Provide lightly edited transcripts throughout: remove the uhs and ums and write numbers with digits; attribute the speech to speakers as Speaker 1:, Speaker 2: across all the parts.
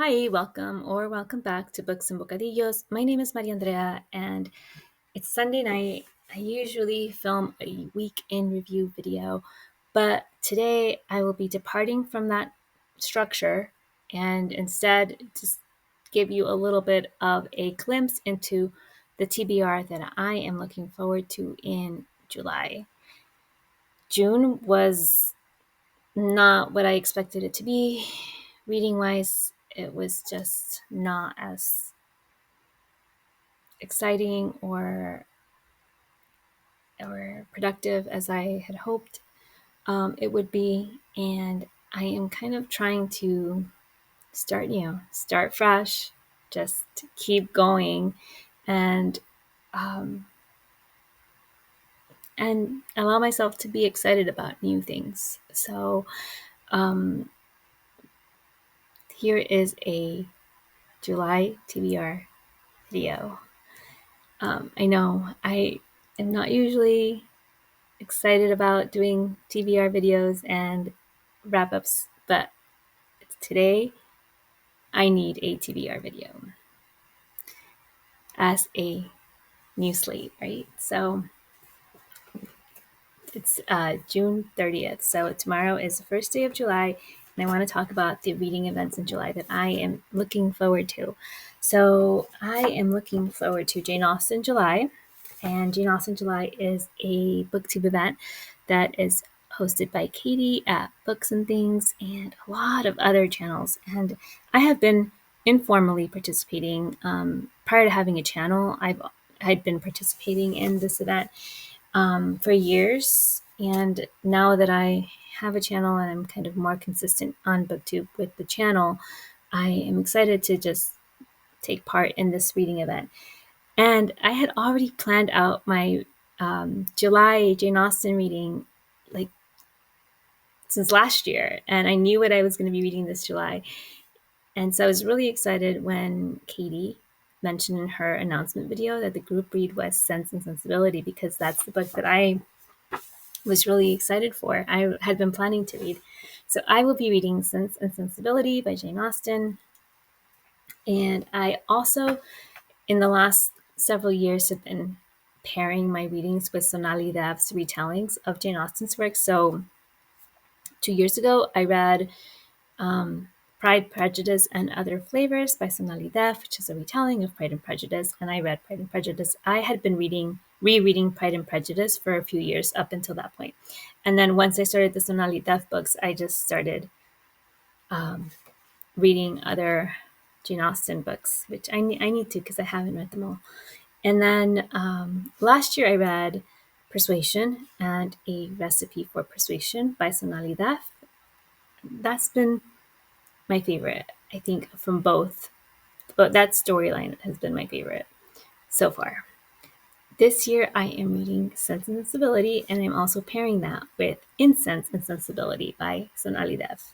Speaker 1: Hi, welcome back to Books and Bocadillos. My name is Maria Andrea, and it's Sunday night. I usually film a week in review video, but today I will be departing from that structure and instead just give you a little bit of a glimpse into the TBR that I am looking forward to in July. June was not what I expected it to be. Reading wise, it was just not as exciting or productive as I had hoped it would be. And I am kind of trying to start fresh, just keep going, and um, and allow myself to be excited about new things. So um, here is a July TBR video. I know I am not usually excited about doing TBR videos and wrap ups, but today I need a TBR video as a new slate, right? So it's June 30th. So tomorrow is the first day of July, and I want to talk about the reading events in July that I am looking forward to. So I am looking forward to Jane Austen July, and Jane Austen July is a booktube event that is hosted by Katie at Books and Things and a lot of other channels. And I have been informally participating. Prior to having a channel, I'd been participating in this event for years. And now that I have a channel and I'm kind of more consistent on Booktube with the channel, I am excited to just take part in this reading event. And I had already planned out my July Jane Austen reading like since last year, and I knew what I was going to be reading this July. And so I was really excited when Katie mentioned in her announcement video that the group read was Sense and Sensibility, because that's the book that I was really excited for. I had been planning to read. So I will be reading Sense and Sensibility by Jane Austen. And I also, in the last several years, have been pairing my readings with Sonali Dev's retellings of Jane Austen's work. So 2 years ago, I read Pride, Prejudice, and Other Flavors by Sonali Dev, which is a retelling of Pride and Prejudice. And I read Pride and Prejudice. I had been rereading Pride and Prejudice for a few years up until that point. And then once I started the Sonali Dev books, I just started reading other Jane Austen books, which I need to because I haven't read them all. And then last year I read Persuasion and A Recipe for Persuasion by Sonali Dev. That's been my favorite, I think, from both. But that storyline has been my favorite so far. This year I am reading Sense and Sensibility, and I'm also pairing that with Incense and Sensibility by Sonali Dev.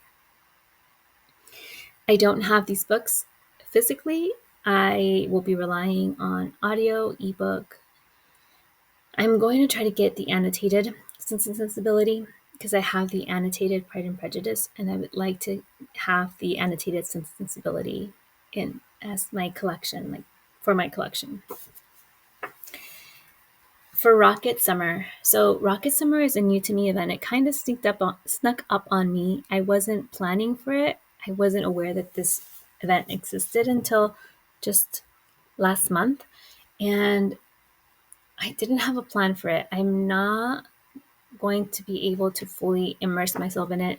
Speaker 1: I don't have these books physically. I will be relying on audio, ebook. I'm going to try to get the annotated Sense and Sensibility because I have the annotated Pride and Prejudice, and I would like to have the annotated Sense and Sensibility in as my collection, like for my collection. For Rocket Summer. So Rocket Summer is a new to me event. It kind of snuck up on me. I wasn't planning for it. I wasn't aware that this event existed until just last month. And I didn't have a plan for it. I'm not going to be able to fully immerse myself in it.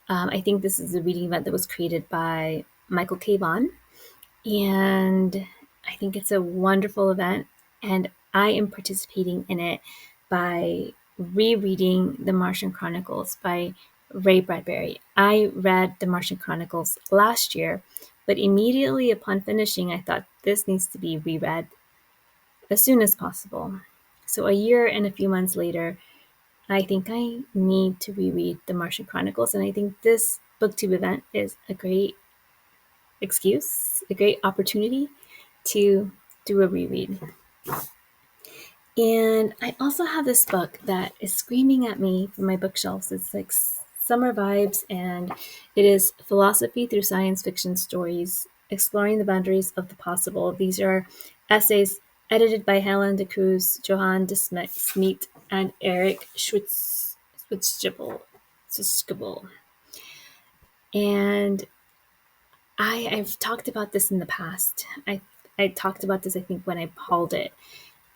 Speaker 1: I think this is a reading event that was created by Michael K. Vaughan. And I think it's a wonderful event. And I am participating in it by rereading The Martian Chronicles by Ray Bradbury. I read The Martian Chronicles last year, but immediately upon finishing, I thought this needs to be reread as soon as possible. So a year and a few months later, I think I need to reread The Martian Chronicles, and I think this booktube event is a great excuse, a great opportunity to do a reread. And I also have this book that is screaming at me from my bookshelves. It's like summer vibes, and it is philosophy through science fiction stories, exploring the boundaries of the possible. These are essays edited by Helen de Cruz, Johan de Smedt, and Eric Schwitzgebel. And I've talked about this in the past. I talked about this, I think, when I hauled it.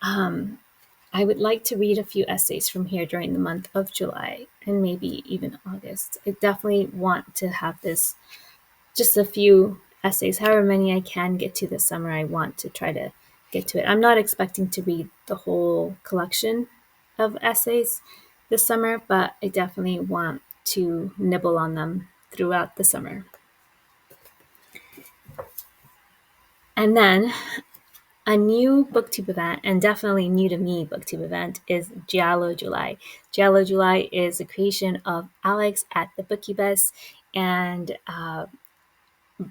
Speaker 1: I would like to read a few essays from here during the month of July and maybe even August. I definitely want to have this, just a few essays, however many I can get to this summer. I want to try to get to it. I'm not expecting to read the whole collection of essays this summer, but I definitely want to nibble on them throughout the summer. And then a new Booktube event, and definitely new to me Booktube event, is Giallo July. Giallo July is a creation of Alex at the Booktubers and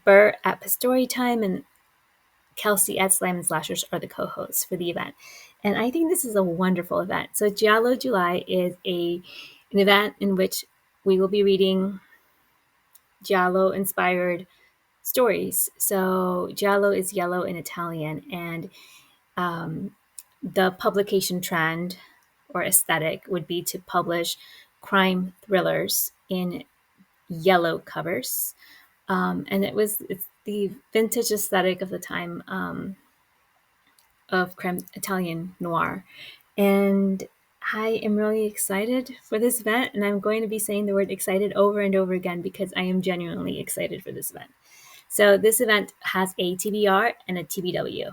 Speaker 1: Burr at Storytime, and Kelsey at Slam and Slashers are the co-hosts for the event. And I think this is a wonderful event. So Giallo July is an event in which we will be reading Giallo-inspired stories. So Giallo is yellow in Italian, and the publication trend or aesthetic would be to publish crime thrillers in yellow covers. And it's the vintage aesthetic of the time of crime Italian noir. And I am really excited for this event, and I'm going to be saying the word excited over and over again because I am genuinely excited for this event. So this event has a TBR and a TBW.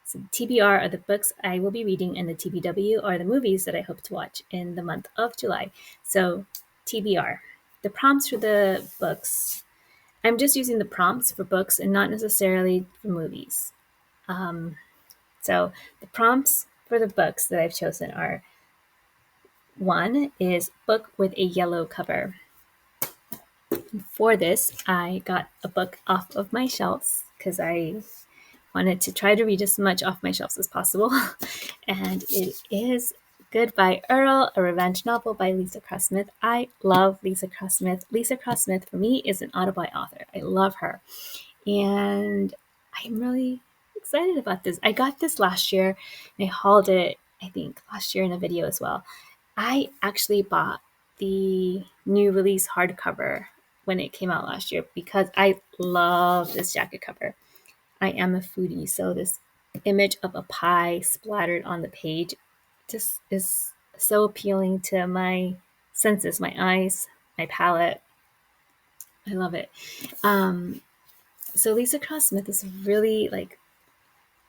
Speaker 1: So the TBR are the books I will be reading, and the TBW are the movies that I hope to watch in the month of July. So TBR. The prompts for the books, I'm just using the prompts for books and not necessarily for movies. So the prompts for the books that I've chosen are: one is book with a yellow cover. For this, I got a book off of my shelves because I wanted to try to read as much off my shelves as possible. And it is Goodbye Earl, a revenge novel by Lisa Cross Smith. I love Lisa Cross Smith. Lisa Cross Smith, for me, is an autobi author. I love her. And I'm really excited about this. I got this last year, and I hauled it, I think, last year in a video as well. I actually bought the new release hardcover when it came out last year because I love this jacket cover. I am a foodie, so this image of a pie splattered on the page just is so appealing to my senses, my eyes, my palate. I love it. So Lisa Cross Smith is a really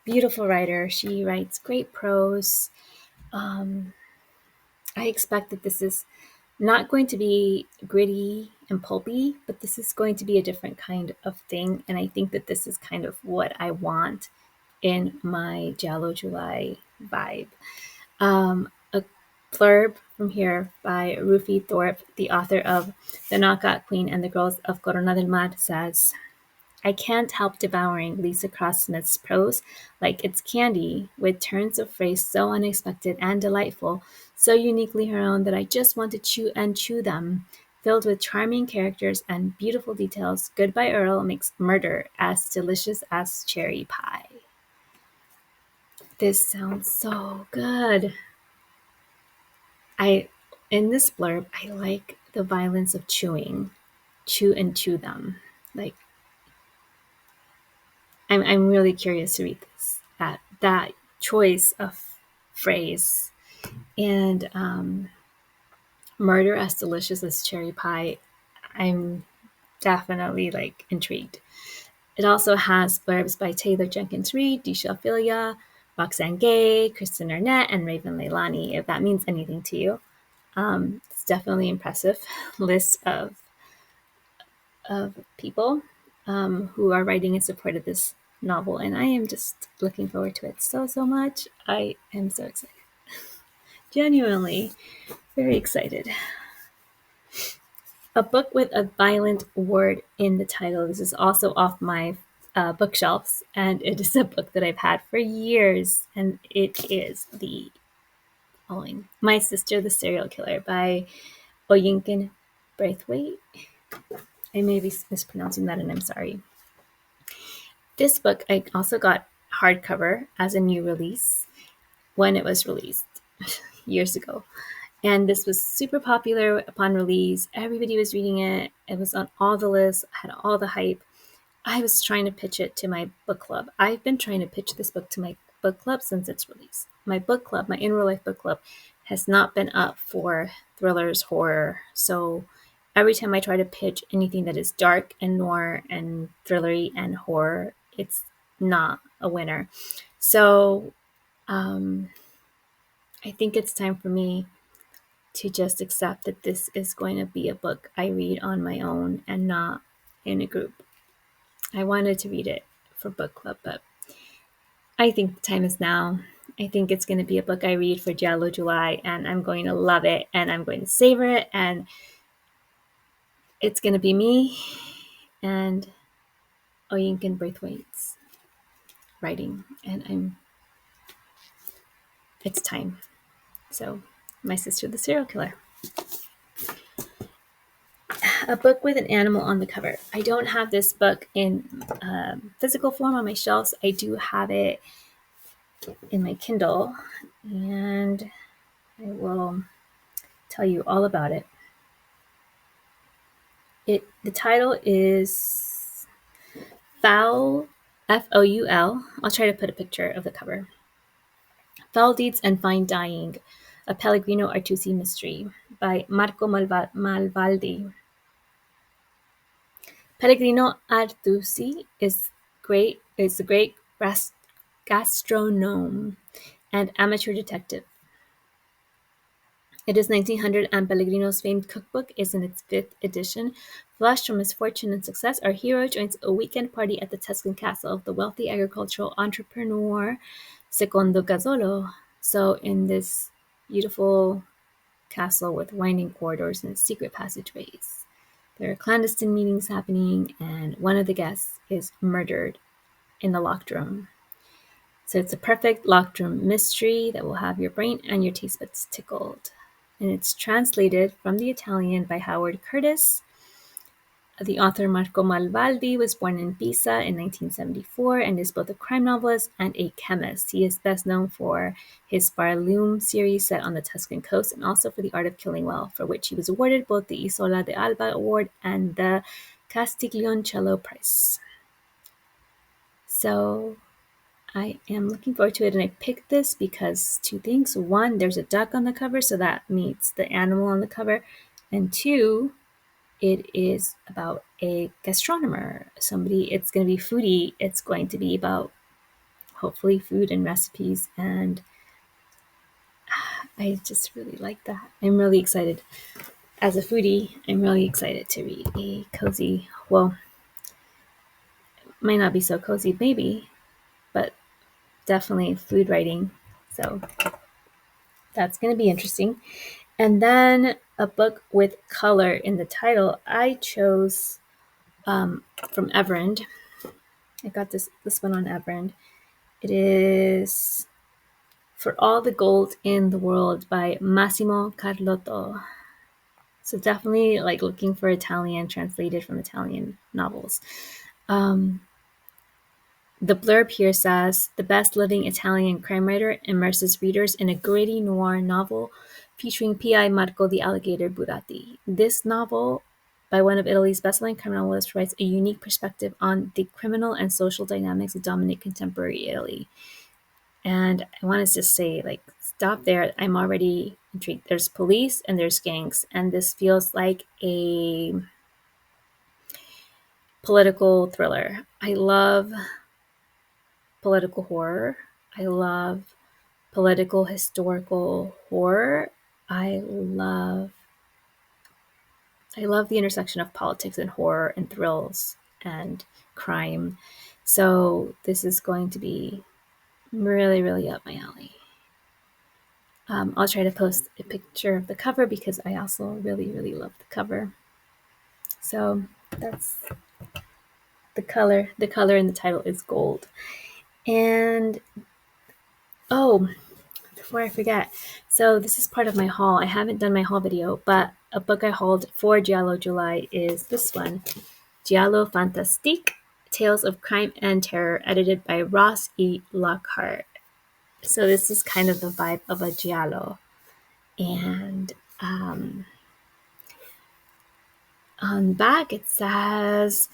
Speaker 1: beautiful writer. She writes great prose. I expect that this is not going to be gritty and pulpy, but this is going to be a different kind of thing. And I think that this is kind of what I want in my Giallo July vibe. A blurb from here by Rufi Thorpe, the author of The Knockout Queen and the Girls of Corona del Mar, says, I can't help devouring Lisa Cross Smith's prose like it's candy, with turns of phrase so unexpected and delightful, so uniquely her own that I just want to chew and chew them. Filled with charming characters and beautiful details, Goodbye Earl makes murder as delicious as cherry pie. This sounds so good. In this blurb, I like the violence of chewing. Chew and chew them. I'm really curious to read this. That choice of phrase, and murder as delicious as cherry pie. I'm definitely intrigued. It also has blurbs by Taylor Jenkins Reid, Disha Philia, Roxane Gay, Kristen Arnett, and Raven Leilani, if that means anything to you. It's definitely impressive list of people who are writing in support of this novel, and I am just looking forward to it so much. I am so excited. Genuinely very excited. A book with a violent word in the title. This is also off my bookshelves, and it is a book that I've had for years, and it is the following: My Sister the Serial Killer by Oyinkan Braithwaite. I may be mispronouncing that, and I'm sorry. This book I also got hardcover as a new release when it was released years ago. And this was super popular upon release. Everybody was reading it. It was on all the lists, had all the hype. I was trying to pitch it to my book club. I've been trying to pitch this book to my book club since its release. My book club, my in real life book club, has not been up for thrillers, horror. So every time I try to pitch anything that is dark and noir and thrillery and horror, it's not a winner. So I think it's time for me to just accept that this is going to be a book I read on my own and not in a group. I wanted to read it for book club, but I think the time is now. I think it's going to be a book I read for Giallo July, and I'm going to love it, and I'm going to savor it, and it's going to be me and Oyinkan Braithwaite's writing, and it's time. So, My Sister the Serial Killer. A book with an animal on the cover. I don't have this book in physical form on my shelves. I do have it in my Kindle, and I will tell you all about it. The title is Foul, Foul. I'll try to put a picture of the cover. Foul Deeds and Fine Dying, a Pellegrino Artusi mystery by Marco Mavaldi. Pellegrino Artusi is a great gastronome and amateur detective. It is 1900, and Pellegrino's famed cookbook is in its 5th edition. Flushed from misfortune and success, our hero joins a weekend party at the Tuscan castle of the wealthy agricultural entrepreneur Secondo Gazzolo. So in this beautiful castle with winding corridors and secret passageways, there are clandestine meetings happening, and one of the guests is murdered in the locked room. So it's a perfect locked room mystery that will have your brain and your taste buds tickled. And it's translated from the Italian by Howard Curtis. The author Marco Mavaldi was born in Pisa in 1974 and is both a crime novelist and a chemist. He is best known for his Barloom series set on the Tuscan coast, and also for The Art of Killing Well, for which he was awarded both the Isola de Alba Award and the Castiglioncello Prize. So I am looking forward to it, and I picked this because 2 things. 1, there's a duck on the cover, so that meets the animal on the cover. And 2, it is about a gastronomer, somebody, it's going to be foodie. It's going to be about, hopefully, food and recipes, and I just really like that. I'm really excited. As a foodie, I'm really excited to read a cozy, well, might not be so cozy, maybe, but definitely food writing. So that's going to be interesting. And then a book with color in the title. I chose from Everend. I got this one on Everend. It is For All the Gold in the World by Massimo Carlotto. So definitely like looking for Italian, translated from Italian novels. The blurb here says, the best living Italian crime writer immerses readers in a gritty noir novel featuring P.I. Marco the Alligator Buratti. This novel, by one of Italy's best-selling crime novelists, provides a unique perspective on the criminal and social dynamics that dominate contemporary Italy. And I want to just say, like, stop there. I'm already intrigued. There's police and there's gangs, and this feels like a political thriller. I love political horror. I love political historical horror. I love the intersection of politics and horror and thrills and crime. So this is going to be really, really up my alley. I'll try to post a picture of the cover because I also really, really love the cover. So that's the color. The color in the title is gold. And before I forget. So this is part of my haul. I haven't done my haul video, but a book I hauled for Giallo July is this one, Giallo Fantastique, Tales of Crime and Terror, edited by Ross E. Lockhart. So this is kind of the vibe of a Giallo. And on the back it says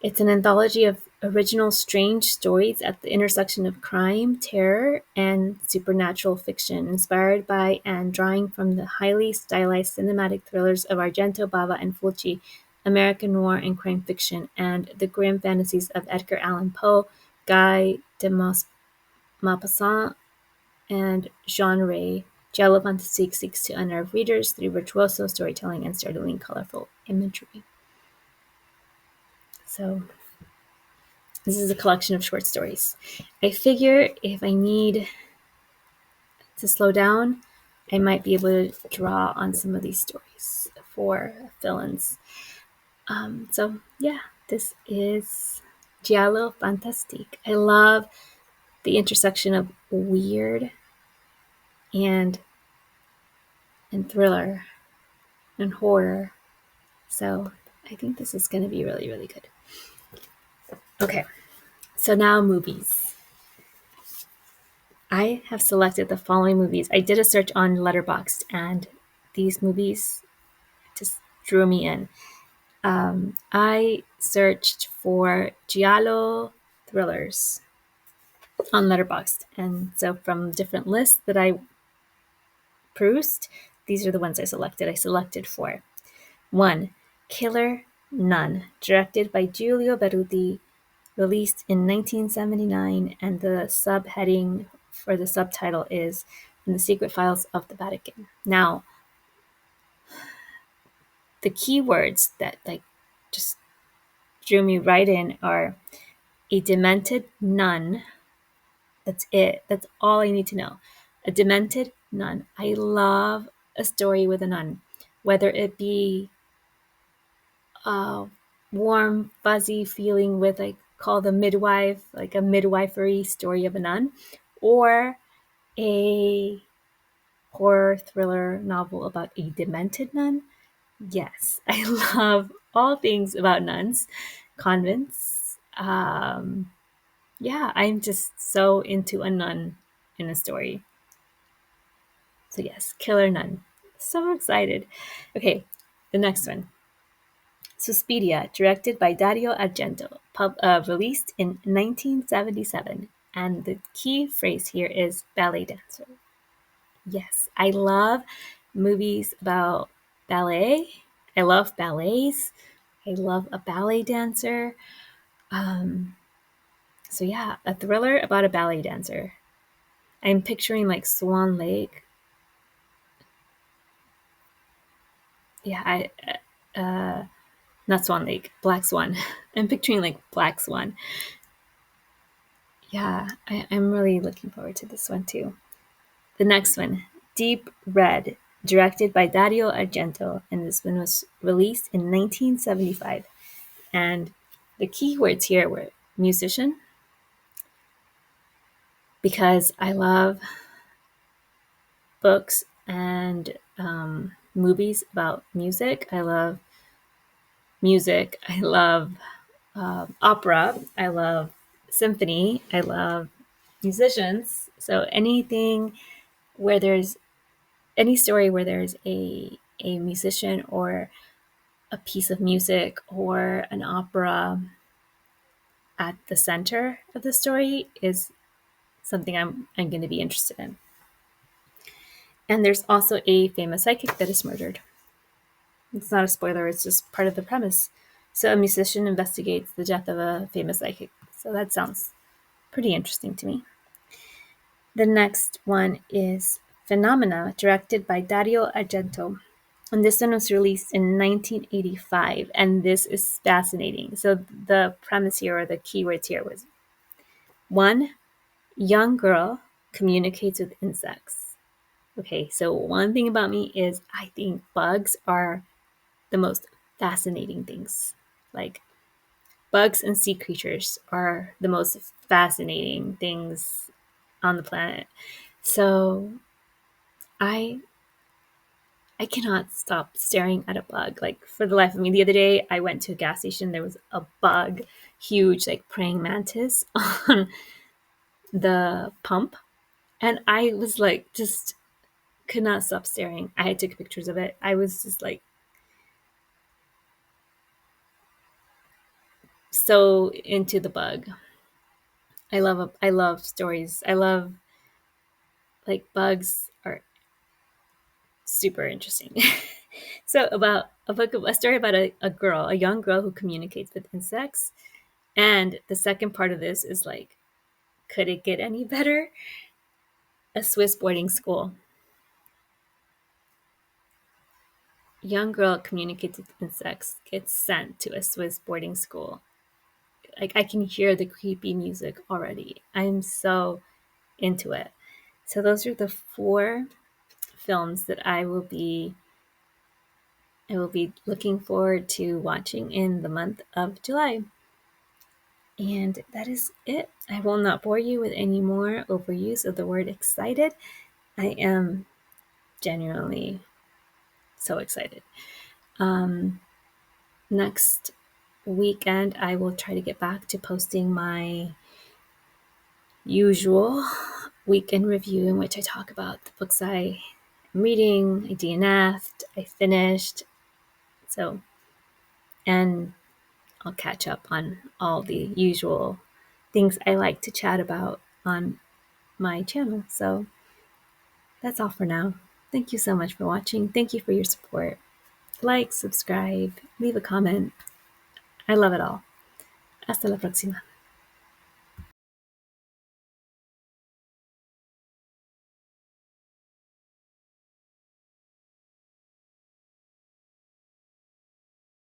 Speaker 1: it's an anthology of original strange stories at the intersection of crime, terror, and supernatural fiction, inspired by and drawing from the highly stylized cinematic thrillers of Argento, Bava, and Fulci, American noir and crime fiction, and the grim fantasies of Edgar Allan Poe, Guy de Maupassant, and Jean Rey. Giallo Fantastique seeks to unnerve readers through virtuoso storytelling and startling, colorful imagery. So this is a collection of short stories. I figure if I need to slow down, I might be able to draw on some of these stories for fill-ins. So yeah, this is Giallo Fantastique. I love the intersection of weird and thriller and horror. So I think this is going to be really, really good. Okay, so now movies. I have selected the following movies. I did a search on Letterboxd, and these movies just drew me in. I searched for Giallo thrillers on Letterboxd, and so from different lists that I perused, these are the ones I selected. I selected for 1. Killer Nun, directed by Giulio Beruti, released in 1979, and the subheading for the subtitle is "In the Secret Files of the Vatican." Now, the keywords that just drew me right in are a demented nun. That's it. That's all I need to know. A demented nun. I love a story with a nun, whether it be a warm, fuzzy feeling with call the midwife, like a midwifery story of a nun, or a horror thriller novel about a demented nun. Yes, I love all things about nuns, convents. Yeah, I'm just so into a nun in a story. So yes, Killer Nun. So excited. Okay, the next one. Suspiria, directed by Dario Argento, released in 1977. And the key phrase here is ballet dancer. Yes, I love movies about ballet. I love ballets. I love a ballet dancer. So yeah, a thriller about a ballet dancer. I'm picturing Swan Lake. Yeah, not Swan Lake, Black Swan. I'm picturing Black Swan. Yeah, I'm really looking forward to this one too. The next one, Deep Red, directed by Dario Argento, and this one was released in 1975. And the keywords here were musician, because I love books and movies about music. I love music. I love opera. I love symphony. I love musicians. So anything where there's any story where there's a musician or a piece of music or an opera at the center of the story is something I'm going to be interested in. And there's also a famous psychic that is murdered. It's not a spoiler, it's just part of the premise. So a musician investigates the death of a famous psychic. So that sounds pretty interesting to me. The next one is Phenomena, directed by Dario Argento. And this one was released in 1985. And this is fascinating. So the premise here, or the keywords here, was 1. Young girl communicates with insects. Okay, so one thing about me is I think bugs are the most fascinating things. Bugs and sea creatures are the most fascinating things on the planet. So I cannot stop staring at a bug. Like, for the life of me, the other day I went to a gas station. There was a bug, huge, like praying mantis on the pump. And I was like, just could not stop staring. I had took pictures of it. I was just like so into the bug. I love stories. I love, like, bugs are super interesting. So, about a story about a young girl who communicates with insects. And the second part of this is like, could it get any better? A Swiss boarding school. Young girl communicates with insects, gets sent to a Swiss boarding school. Like, I can hear the creepy music already. I'm so into it. So those are the 4 films that I will be looking forward to watching in the month of July. And that is it. I will not bore you with any more overuse of the word excited. I am genuinely so excited. Next weekend, I will try to get back to posting my usual weekend review in which I talk about the books I am reading, I DNF'd, I finished. So, and I'll catch up on all the usual things I like to chat about on my channel. So that's all for now. Thank you so much for watching. Thank you for your support. Like, subscribe, leave a comment. I love it all. Hasta la próxima.